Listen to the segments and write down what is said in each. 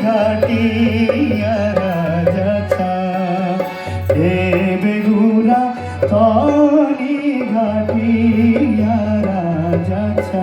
घाटिया राजा छा बेगुरा तनी घाटिया राजा छा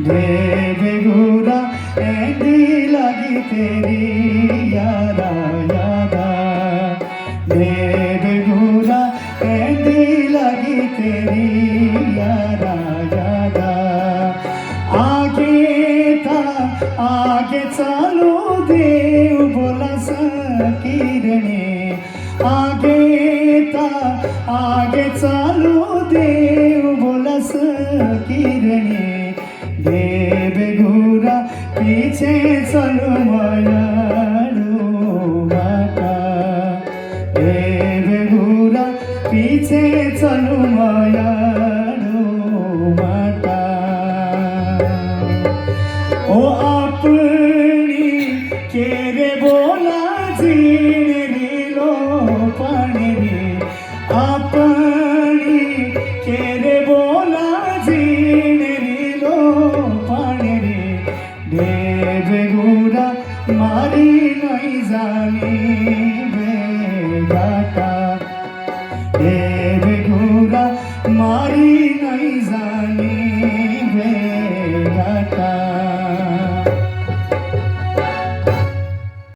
बेगुरा एंडी लगी तेरी यारा यादा बेगुरा एंडी लगी तेरी यारा यादा आगे चालो देव बोला सकीरणे आगे चालो देव बोला सकीरणे बेगुरा पीछे चलो मायाड़ू माता बेगुरा पीछे चलो मायाड़ू माता ओ अपनी केरे बोला जीने नीलो पानी रे अपनी केरे बोला जीने नीलो पानी रे बेगुरा मारी नहीं जानी बेगाटा बेगुरा मारी नहीं जानी